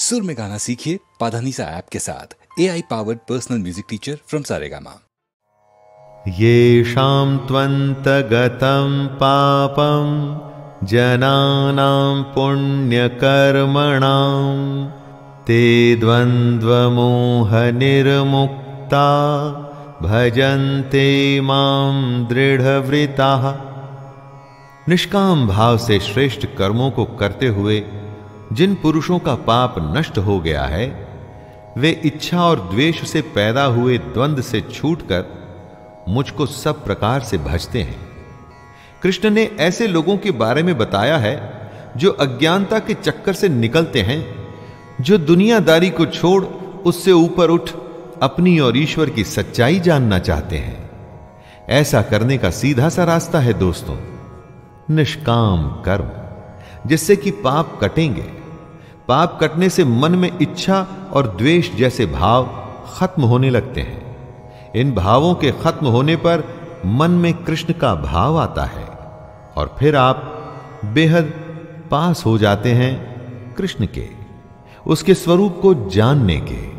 सुर में गाना सीखिए पाधानीसा ऐप के साथ। AI powered personal music teacher from Saregama. येषां त्वन्तगतं पापं जनानां पुण्यकर्मणां ते द्वन्द्वमोहनिर्मुक्ता भजन्ते मां दृढ़व्रताः। निष्काम भाव से श्रेष्ठ कर्मों को करते हुए जिन पुरुषों का पाप नष्ट हो गया है, वे इच्छा और द्वेष से पैदा हुए द्वंद्व से छूटकर मुझको सब प्रकार से भजते हैं। कृष्ण ने ऐसे लोगों के बारे में बताया है जो अज्ञानता के चक्कर से निकलते हैं, जो दुनियादारी को छोड़ उससे ऊपर उठ अपनी और ईश्वर की सच्चाई जानना चाहते हैं। ऐसा करने का सीधा सा रास्ता है दोस्तों, निष्काम कर्म, जिससे कि पाप कटेंगे। पाप कटने से मन में इच्छा और द्वेष जैसे भाव खत्म होने लगते हैं। इन भावों के खत्म होने पर मन में कृष्ण का भाव आता है और फिर आप बेहद पास हो जाते हैं कृष्ण के, उसके स्वरूप को जानने के।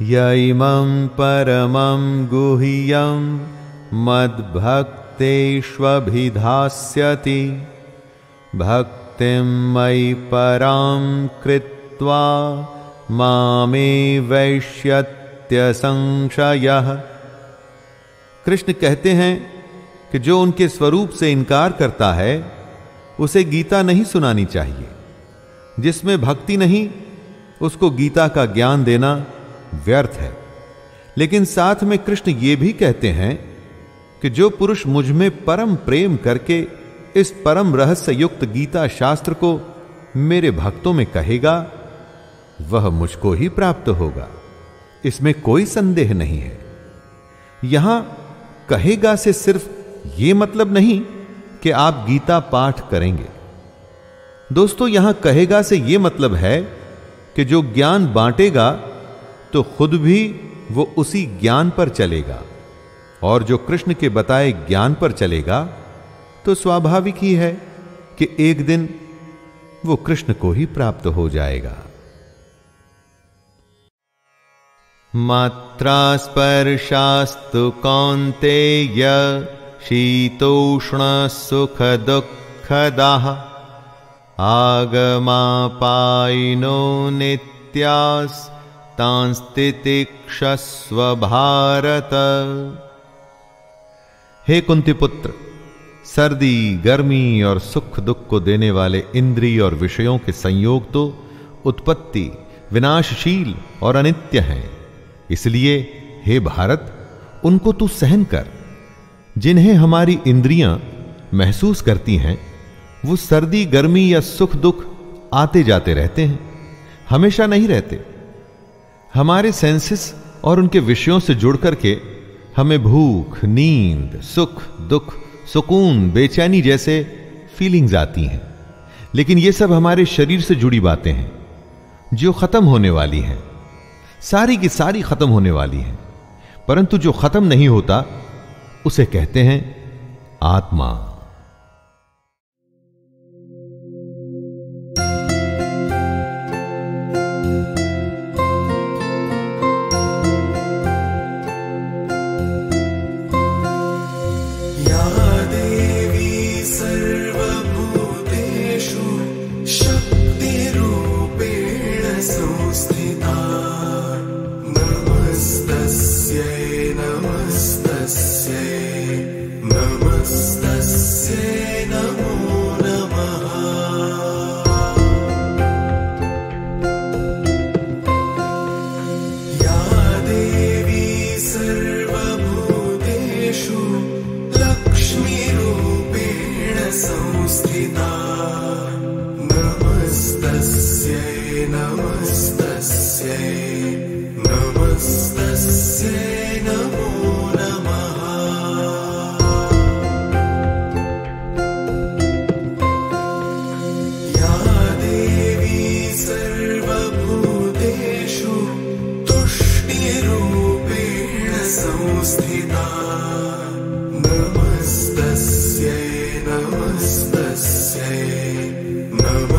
यैमं परमं गुह्यं मद्भक्तेष्वभिधास्यति भक्तिं मयि परां कृत्वा मामे वैष्यत्य संशयः। कृष्ण कहते हैं कि जो उनके स्वरूप से इनकार करता है उसे गीता नहीं सुनानी चाहिए। जिसमें भक्ति नहीं उसको गीता का ज्ञान देना व्यर्थ है। लेकिन साथ में कृष्ण ये भी कहते हैं कि जो पुरुष मुझ में परम प्रेम करके इस परम रहस्य युक्त गीता शास्त्र को मेरे भक्तों में कहेगा, वह मुझको ही प्राप्त होगा। इसमें कोई संदेह नहीं है। यहां कहेगा से सिर्फ यह मतलब नहीं कि आप गीता पाठ करेंगे। दोस्तों, यहां कहेगा से यह मतलब है कि जो ज्ञान बांटेगा तो खुद भी वो उसी ज्ञान पर चलेगा, और जो कृष्ण के बताए ज्ञान पर चलेगा तो स्वाभाविक ही है कि एक दिन वो कृष्ण को ही प्राप्त हो जाएगा। मात्रा स्पर्शास्तु कौन्तेय शीतोष्ण सुख दुःखदाः आगमापायिनो नित्यास् तांस्तितिक्षस्व भारत। हे कुंती पुत्र, सर्दी, गर्मी और सुख दुख को देने वाले इंद्रिय और विषयों के संयोग तो उत्पत्ति, विनाशशील और अनित्य हैं। इसलिए हे भारत, उनको तू सहन कर। जिन्हें हमारी इंद्रियां महसूस करती हैं, वो सर्दी, गर्मी या सुख दुख आते जाते रहते हैं, हमेशा नहीं रहते। हमारे सेंसेस और उनके विषयों से जुड़ करके हमें भूख, नींद, सुख, दुख, सुकून, बेचैनी जैसे फीलिंग्स आती हैं। लेकिन ये सब हमारे शरीर से जुड़ी बातें हैं जो खत्म होने वाली हैं, सारी की सारी खत्म होने वाली हैं। परंतु जो खत्म नहीं होता उसे कहते हैं आत्मा। नमस्तस्यै नमस्तस्यै नमः।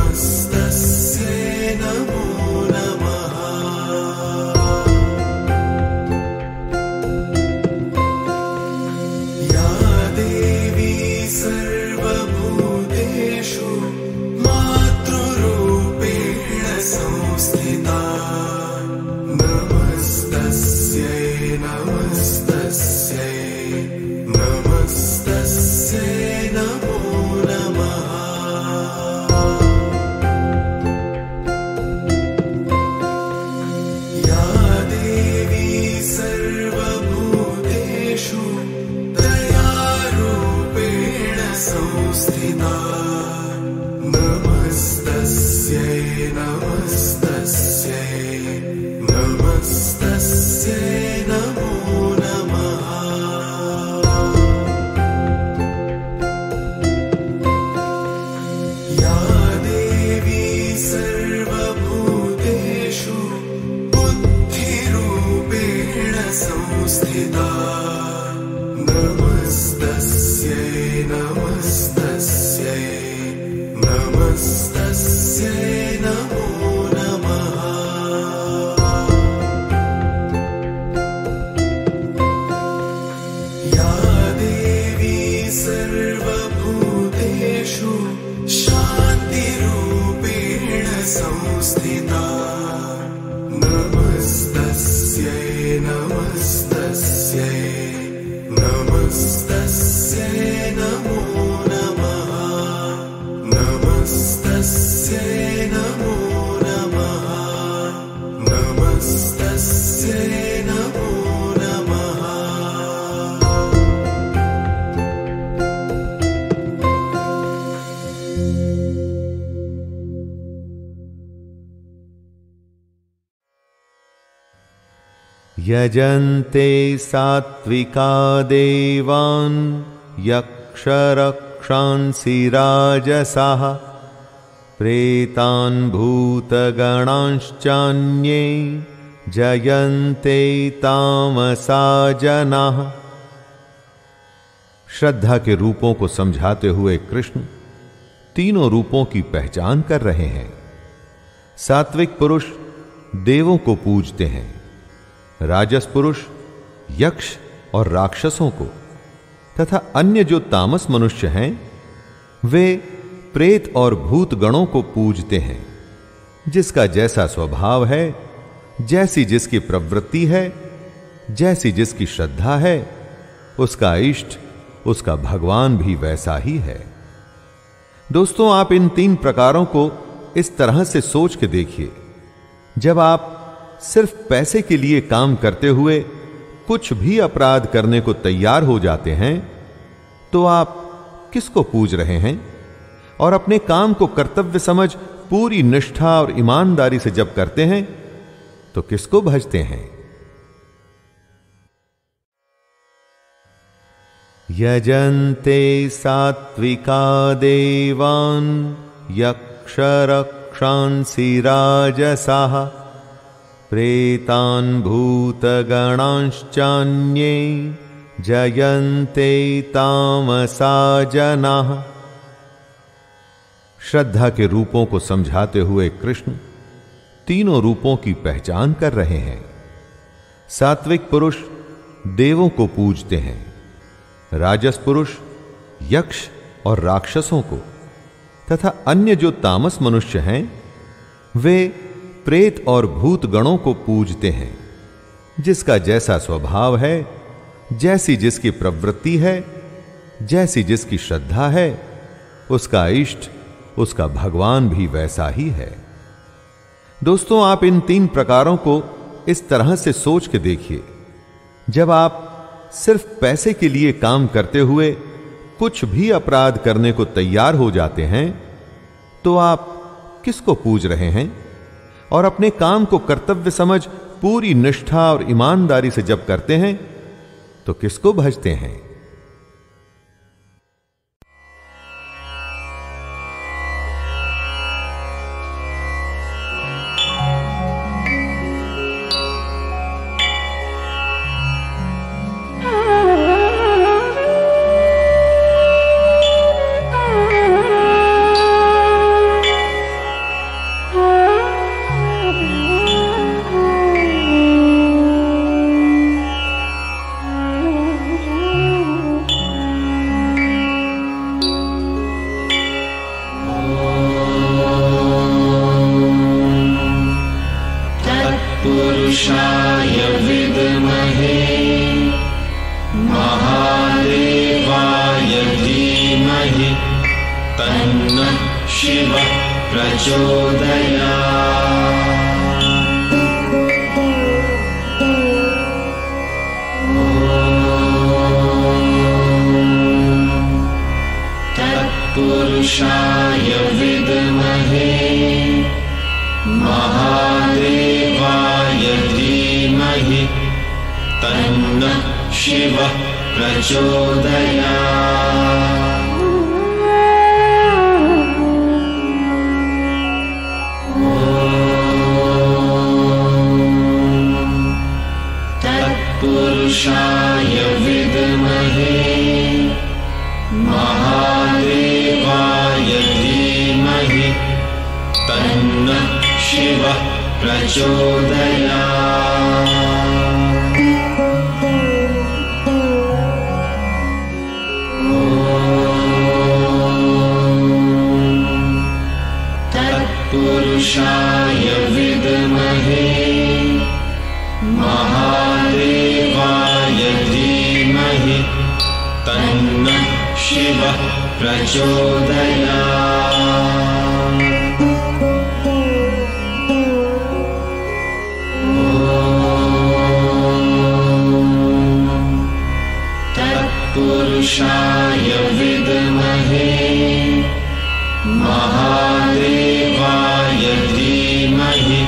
यजन्ते सात्विका देवान् यक्षरक्षांसि राजसाः प्रेतान् भूतगणांश्चान्ये जयन्ते तामसा जनाः। श्रद्धा के रूपों को समझाते हुए कृष्ण तीनों रूपों की पहचान कर रहे हैं। सात्विक पुरुष देवों को पूजते हैं, राजस पुरुष यक्ष और राक्षसों को, तथा अन्य जो तामस मनुष्य हैं वे प्रेत और भूत गणों को पूजते हैं। जिसका जैसा स्वभाव है, जैसी जिसकी प्रवृत्ति है, जैसी जिसकी श्रद्धा है, उसका इष्ट, उसका भगवान भी वैसा ही है। दोस्तों, आप इन तीन प्रकारों को इस तरह से सोच के देखिए। जब आप सिर्फ पैसे के लिए काम करते हुए कुछ भी अपराध करने को तैयार हो जाते हैं, तो आप किसको पूज रहे हैं? और अपने काम को कर्तव्य समझ पूरी निष्ठा और ईमानदारी से जब करते हैं, तो किसको भजते हैं? यजन्ते सात्विका देवान् यक्षरक्षांसि राजसाः प्रेतान् भूतगणांश्चान्ये जयन्ते तामसा जनाः। श्रद्धा के रूपों को समझाते हुए कृष्ण तीनों रूपों की पहचान कर रहे हैं। सात्विक पुरुष देवों को पूजते हैं, राजस पुरुष यक्ष और राक्षसों को, तथा अन्य जो तामस मनुष्य हैं वे प्रेत और भूत गणों को पूजते हैं। जिसका जैसा स्वभाव है, जैसी जिसकी प्रवृत्ति है, जैसी जिसकी श्रद्धा है, उसका इष्ट, उसका भगवान भी वैसा ही है। दोस्तों, आप इन तीन प्रकारों को इस तरह से सोच के देखिए। जब आप सिर्फ पैसे के लिए काम करते हुए कुछ भी अपराध करने को तैयार हो जाते हैं, तो आप किसको पूज रहे हैं? और अपने काम को कर्तव्य समझ पूरी निष्ठा और ईमानदारी से जब करते हैं, तो किसको भजते हैं? पुरुषाय विद्महे महादेवाय धीमहि तन्नः शिवः प्रचोदयात्। तत्पुरुषाय विद्महे महादेवाय धीमहि तन्नः शिवः प्रचोदयात्। तत्पुरुषाय विद्महे महादेवाय धीमहि तन्नः शिवः प्रचोदयात्। तत्पुरुषाय विद्महे महादेवाय धीमहि तन्नः शिवः प्रचोदयात्। तत्पुरुषाय विद्महे महादेवाय धीमहि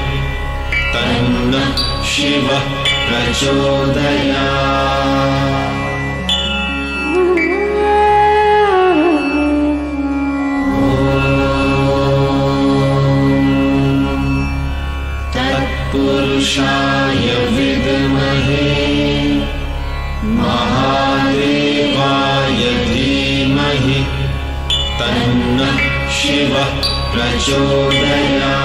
तन्नः शिवः प्रचोदयात्। तत्पुरुषाय विद्महे महादेवाय धीमहि तन्नः शिवः प्रचोदयात्।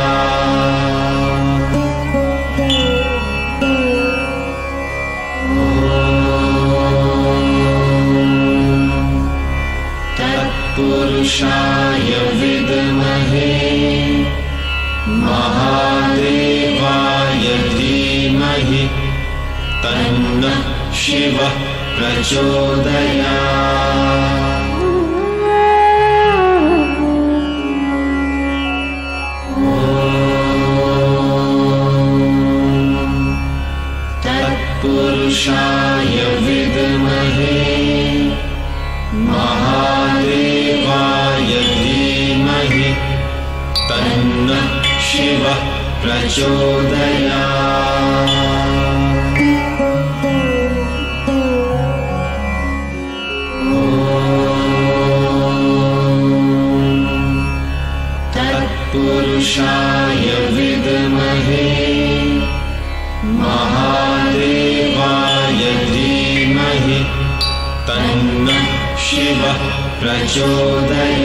तत्पुरुषाय विद्महे महादेवाय धीमहि तन्नः शिवः प्रचोदयात्। तत्पुरुषाय विद्महे महादेवाय धीमहि तन्नः शिवः प्रचोदयात्। तत्पुरुषाय विद्महे महादेवाय धीमहि तन्नः शिवः प्रचोदयात्।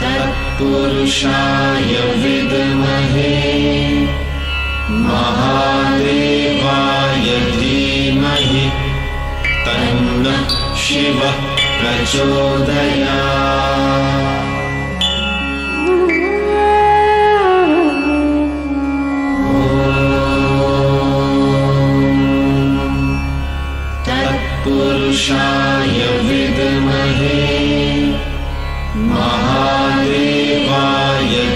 तत्पुरुषाय विद्महे महादेवाय धीमहि तन्नः शिवः प्रचोदयात्। तत्पुरुषाय विद्महे महादेवाय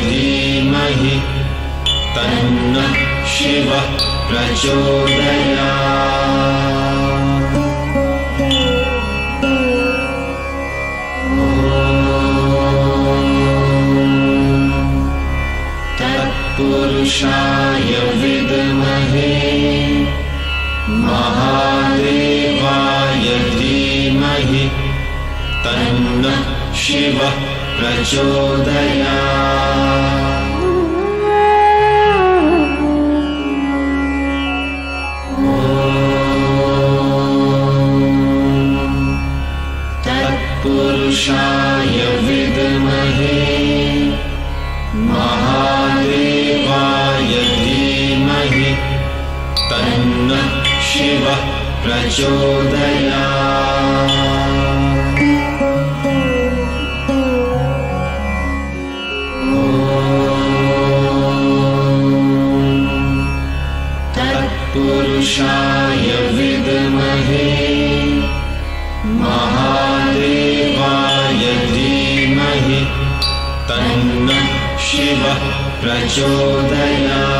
धीमहि तन्नः शिवः प्रचोदयात्। तत्पुरुषाय विद्महे महादेवाय धीमहि तन्नः शिवः प्रचोदयात्। तत्पुरुषाय विद्महे महादेवाय धीमहि तन्नः शिवः प्रचोदयात्। तत्पुरुषाय विद्महे महादेवाय धीमहि तन्नः शिवः प्रचोदयात्।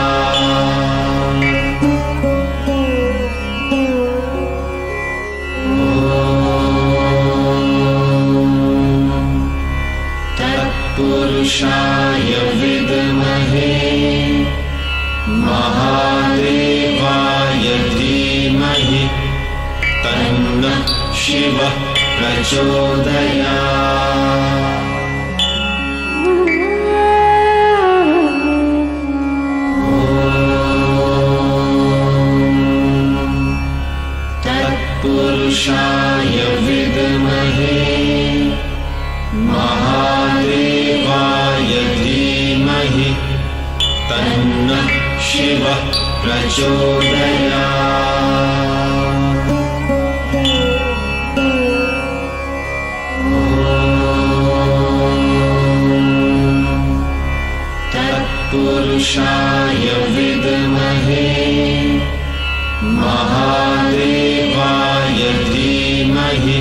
तन्नः शिवः प्रचोदयात्। पुरुषाय विद्महे महादेवाय धीमहि तन्नः शिवः प्रचोदयात्। तत्पुरुषाय विद्महे महादेवाय धीमहि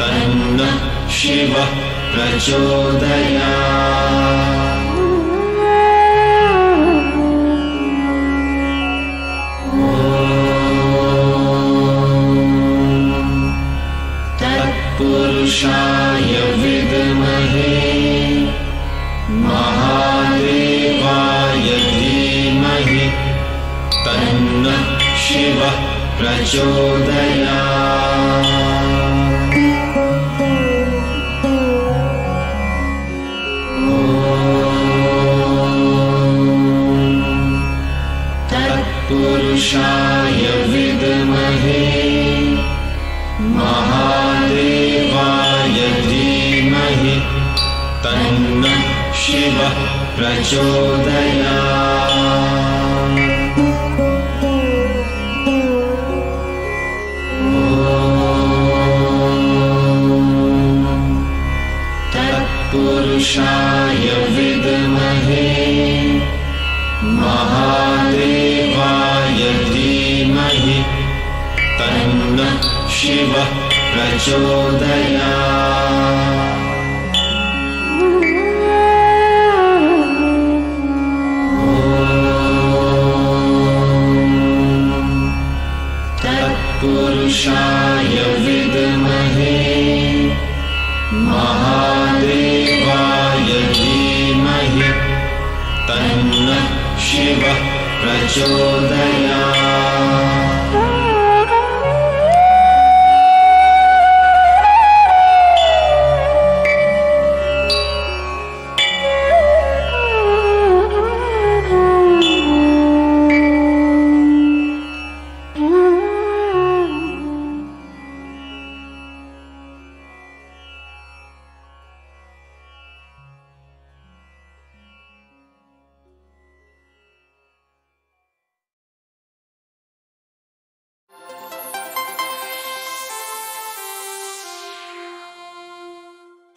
तन्नः शिवः प्रचोदयात्। तत्पुरुषाय विद्महे महादेवाय धीमहि तन्नः शिवः प्रचोदयात्। तत्पुरुषाय विद्महे महादेवाय धीमहि तन्नः शिवः प्रचोदयात्। तत्पुरुषाय विद्महे महादेवाय धीमहि तन्नः शिवः प्रचोदयात्। तत्पुरुषाय विद्महे महादेवाय धीमहि तन्नः शिवः प्रचोदयात्।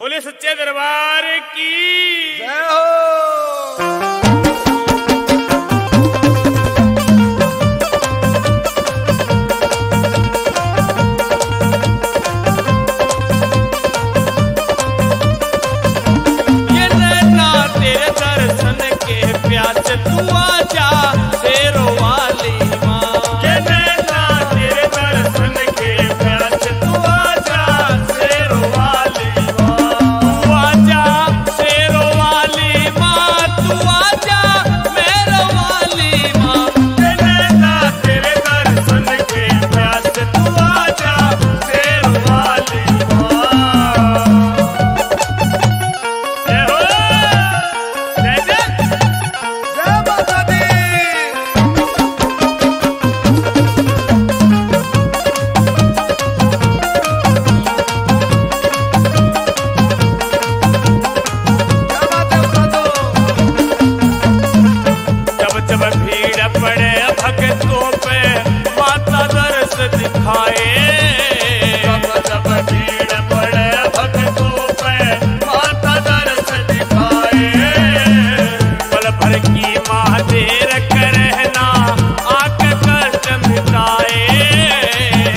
बोले सच्चे दरबार की जय हो। ये नैना तेरे दर्शन के प्यास तू आजा शेरों वाली माँ। ये नैना तेरे दर्शन के प्यास तू आजा शेरों वाली माँ। तू आजा शेरों वाली माँ, तू आजा मेरों वाली माँ। ये नैना तेरे दर्शन के प्यास तू आजा शेरों वाली माँ। जय हो, जय जय। जय माता दी। क्या बात है प्रभु। जब जब भीड़ पड़े भक्तों पे माता दर्श दिखाए। जब जब भीड़ पड़े भक्तों पे माता दर्श दिखाए। पल भर की माँ देर करना आके कष्ट मिटाए।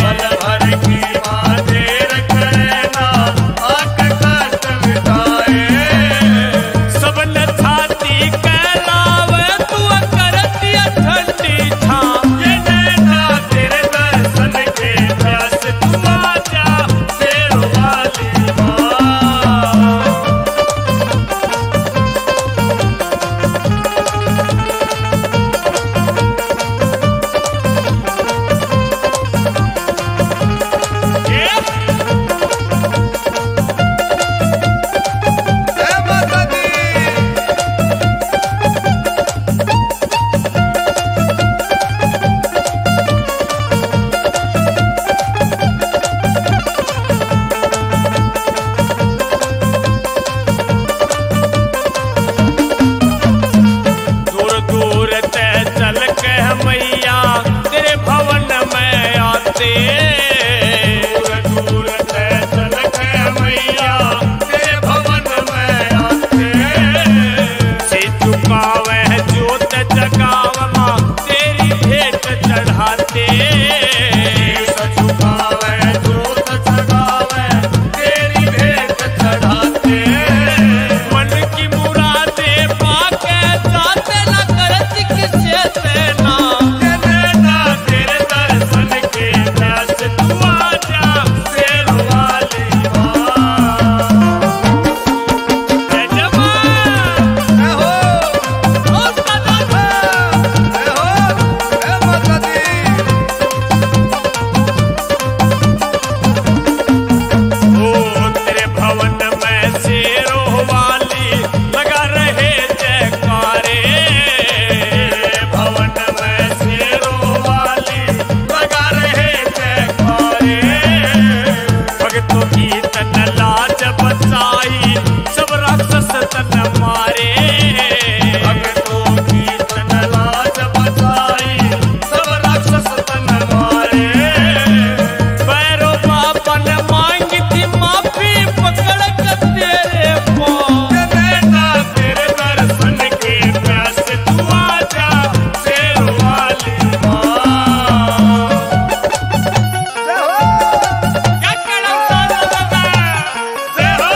पल भर की माँ देर करना आके कष्ट मिटाए। सबन छाती कहलावे तू करती ठंडी छां। ये नैना तेरे दर्शन के चढ़ाते। दूर दूर से चल के मैया तेरे भवन में आते। से झुकावे जोत जगावला तेरी भेंट चढ़ाते। झुकावे जोत जगावे तेरी भेंट चढ़ाते। मन की मुरादे पाके जाते न करत किसे देना। देना तेरे दर्शन के प्यास तू आजा शेर वाली माँ। जय जवान जय हो ओ सदा जय हो जय माता दी। ओ तेरे भवन में शेरों वाली लगा रहे जयकारे। भवन में शेरों वाली लगा रहे जयकारे। भक्तों की तन लाज बचाई सब राक्षस तन मारे। भक्तों की तन लाज बचाई सब राक्षस तन मारे। भैरव बाबा ने मांगी थी माफी पकड़ कर तेरे पाँव। देना तेरे दर्शन के प्यास तू आजा शेर वाली माँ। जय हो क्या कहना दादा दादा? जय हो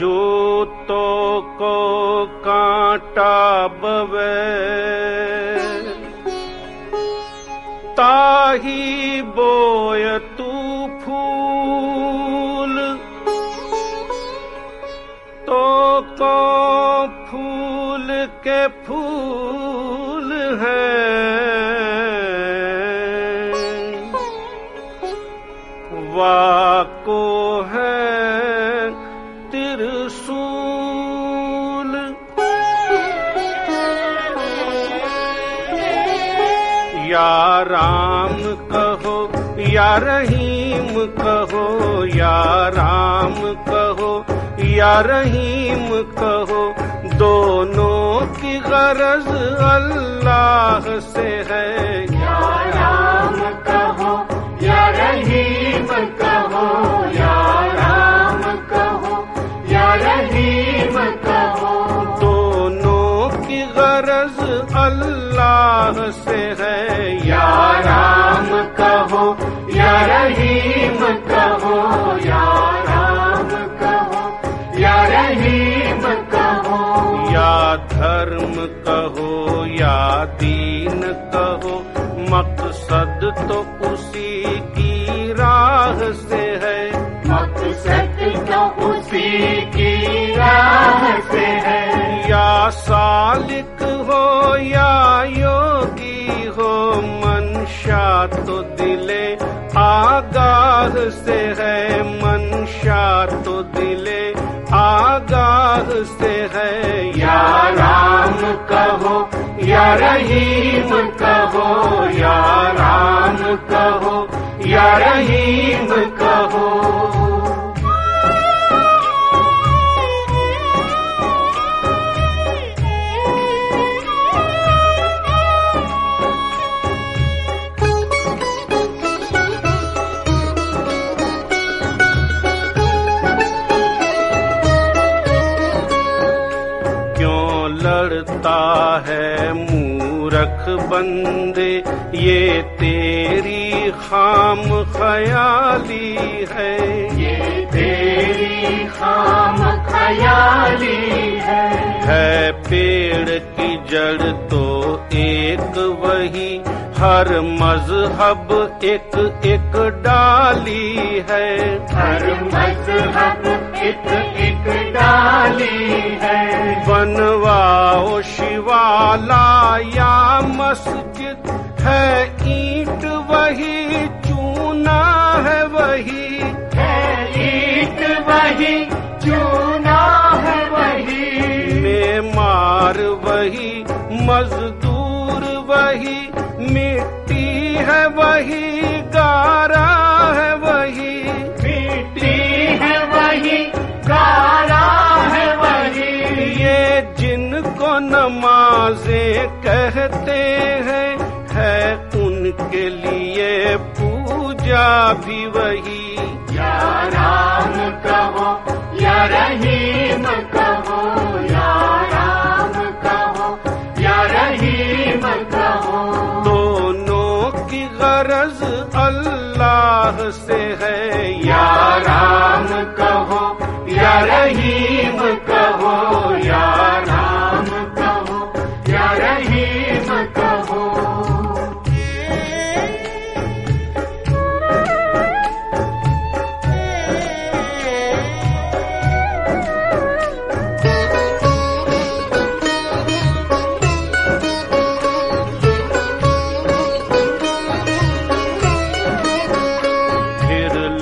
जो तो को कांटा बवे ताही बोय तू फूल, तो को फूल के फूल हैं, वाको है त्रिशूल। या राम कहो या रहीम कहो, या राम कहो या रहीम कहो, दोनों की गरज अल्लाह से है। या राम कहो या रहीम कहो, या राम कहो या रहीम कहो, दोनों की गरज अल्लाह से है। या राम कहो या रहीम कहो, या राम कहो या रहीम कहो, या धर्म कहो या दीन कहो, मकसद तो उसी की राह से है। मकसद तो उसी की राह से है। या सालिक हो या योगी हो, मंशा तो दिले आगाह से है। मंशा तो दिले आगाह से है। या राम कहो या रहीम कहो, या राम कहो या रहीम कहो, लड़ता है मूरख बंदे, ये तेरी खाम ख्याली है। ये तेरी खाम ख्याली है। पेड़ की जड़ तो एक वही, हर मजहब एक एक डाली है। हर मजहब एक एक डाली है। बनवाओ शिवाला या मस्जिद, है ईंट वही चूना है वही, है ईंट वही चूना है वही, मेमार वही मजदूर वही, मिट्टी है वही गारा है वही, मिट्टी है वही गारा है वही, ये जिनको नमाजें कहते हैं, है उनके लिए पूजा भी वही। या राम कहो या रहीम कहो, या राम कहो या रहीम कहो, दोनों की गरज अल्लाह से है। या राम कहो या रहीम कहो, या राम कहो या रहीम कहो,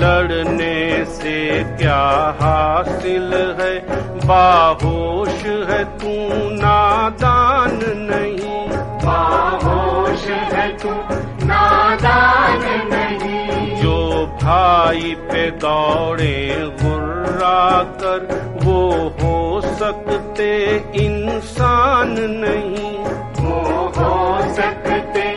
लड़ने से क्या हासिल है, बाहोश है तू नादान नहीं। बाहोश है तू नादान नहीं, जो भाई पे दौड़े गुर्रा कर, वो हो सकते इंसान नहीं। वो हो सकते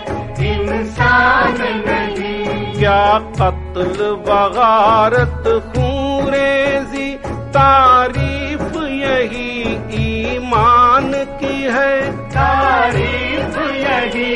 इंसान नहीं, क्या कत्ल बगारत खूरेजी, तारीफ यही ईमान की है। तारीफ यही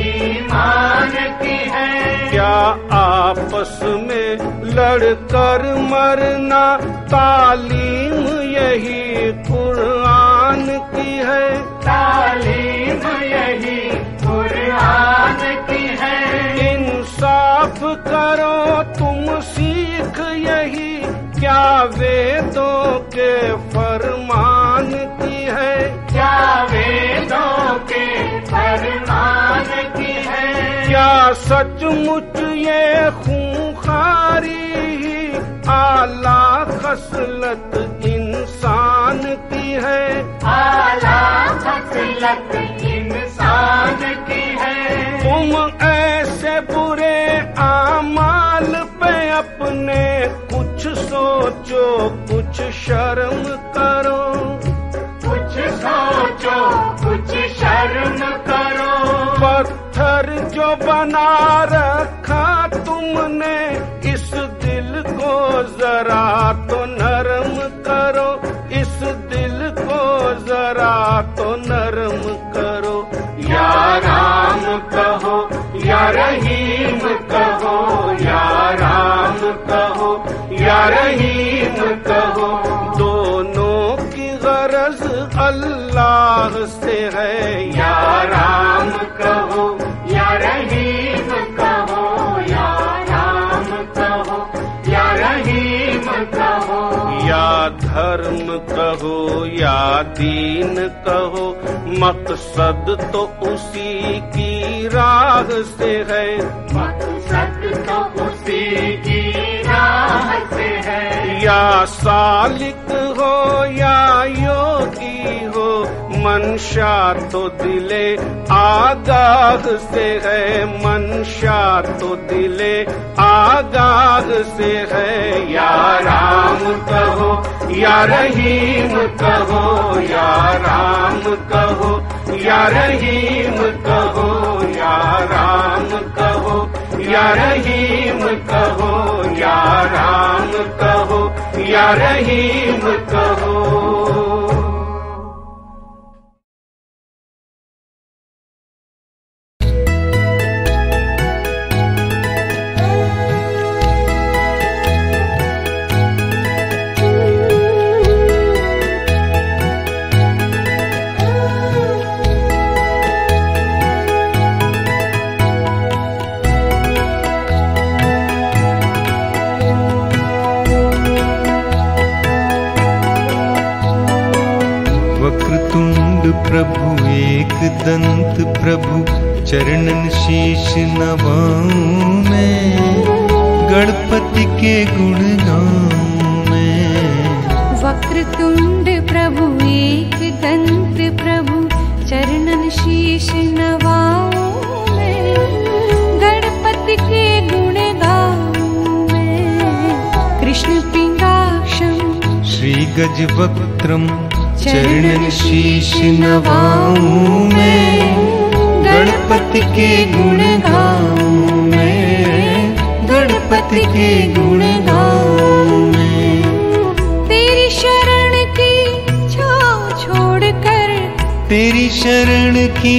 ईमान की है। क्या आपस में लड़कर मरना तालीम यही यही कुरान की है, तालीम यही कुरान की है। इंसाफ करो तुम सीख यही क्या वेदों के फरमान की है, क्या वेदों के फरमान की है। क्या सचमुच ये खूंखारी ही आला खसलत इंसान की है, आला खसलत इंसान की है। तुम ऐसे बुरे आमाल पे अपने कुछ सोचो, कुछ शर्म करो, कुछ सोचो, कुछ शर्म करो। पत्थर जो बना रखा तुमने, इस दिल को जरा तो नरम करो, इस दिल को जरा तो नरम करो। या राम कहो, या रहीम कहो, या राम कहो, या रहीम कहो। दोनों की गरज अल्लाह से है, या राम कहो, या रहीम कहो, या राम कहो, या रहीम कहो। या धर्म कहो या दीन कहो, मकसद तो उसी की राह से है, मकसद तो उसी की राह से है। या सालिक हो या योगी हो, मंशा तो दिले आगाह से है, मंशा तो दिले आगाह से है। या राम कहो या रहीम कहो, या राम कहो या रहीम कहो, या राम कहो या रहीम कहो, या राम कहो या रहीम कहो। प्रभु एक दंत प्रभु, चरणन शीश नवाऊं मैं, गणपति के गुण गाऊं मैं। वक्रतुंड प्रभु एक दंत प्रभु, चरणन शीश नवाऊं मैं, गणपति के गुण गाऊं मैं। कृष्ण पिंगाक्षम श्री गजवक्त्रम, चरणन शीश नवाऊं मैं, गणपति के गुण गाऊं मैं, गणपति के गुण गाऊं मैं। तेरी शरण की छाँव छोड़कर, तेरी शरण की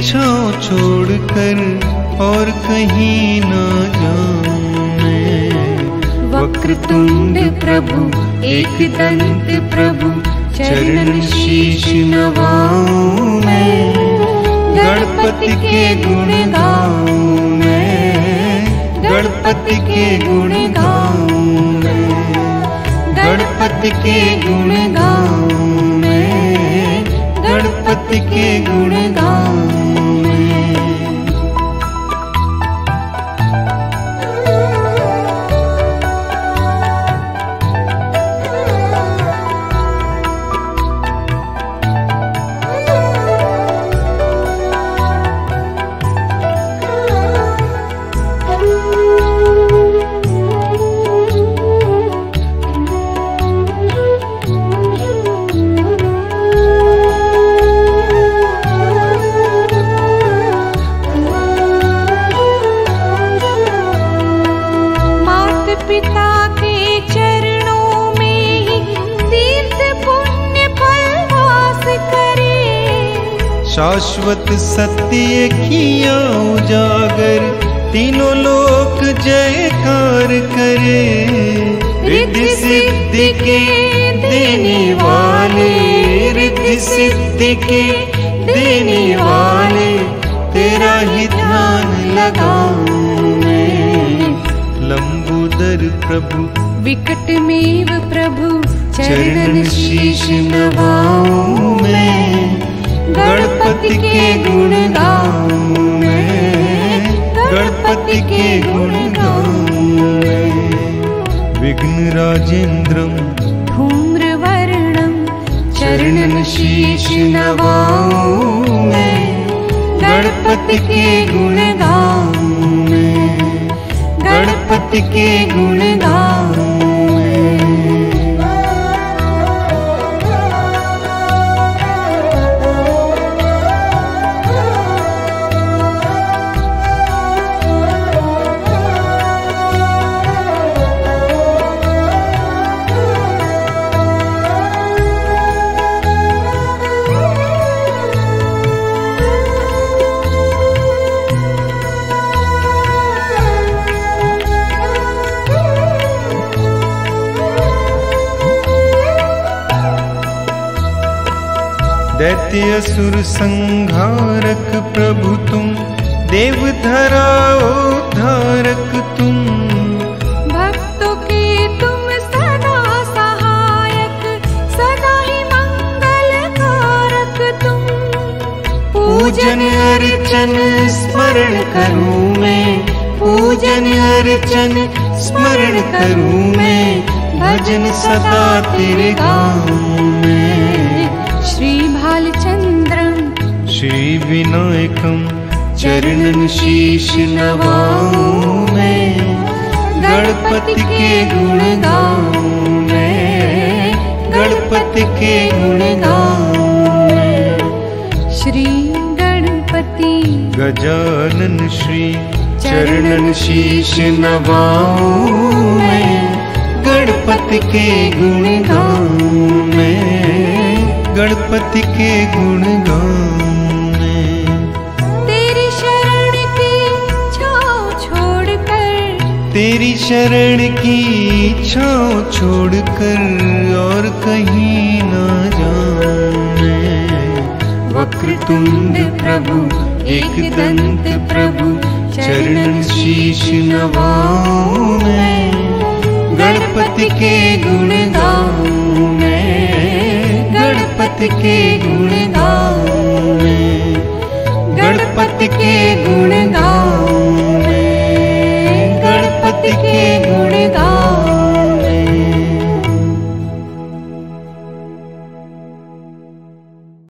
छाँव छोड़कर और कहीं ना जाऊं मैं। वक्रतुंड प्रभु एक दंत प्रभु, चरणन शीश नवाऊं मैं, गणपति के गुण गाऊं मैं, गणपति के गुण गाऊं मैं, गणपति के गुण गाऊं मैं, गणपति के गुण गाऊं मैं। शाश्वत सत्य किया उजागर, तीनों लोक जयकार करे। रिद्धि सिद्धि के देने वाले सिद्धि के देने वाले, तेरा ही ध्यान लगाऊं मैं। लंबोदर प्रभु विकटमेव प्रभु चरणन शीश नवाऊं मैं। गणपति के गुण गाऊं मैं, गणपति के गुण गाऊं मैं। विघ्न राजेंद्रम धूम्रवर्णम चरणन शीश नवाऊं मैं। गणपति के गुण गाऊं मैं, गणपति के गुण गाऊं मैं। दैत्य असुर संहारक प्रभु तुम, देवधरा उद्धारक तुम। भक्तों के तुम सदा सहायक, सदा ही मंगलकारक तुम। पूजन अर्चन स्मरण करूं मैं, पूजन अर्चन स्मरण करूं मैं। भजन सदा तेरे गाऊं मैं। श्री भालचंद्रम श्री विनायकम चरणन शीश नवाऊं मैं। गणपति के गुण गाऊं मैं, गणपति के गुण गाऊं मैं। श्री गणपति गजानन श्री चरणन शीश नवाऊं मैं। गणपति के गुण गाऊं मैं, गणपति के गुण गाऊं मैं। तेरी शरण की छाँव छोड़कर, तेरी शरण की छाँव छोड़कर और कहीं ना जाऊं मैं। वक्रतुंड प्रभु एक दंत प्रभु चरणन शीश नवाऊं मैं। गणपति के गुण गाऊं मैं, गणपति के गुण गाऊं मैं, गणपति के गुण गाऊं।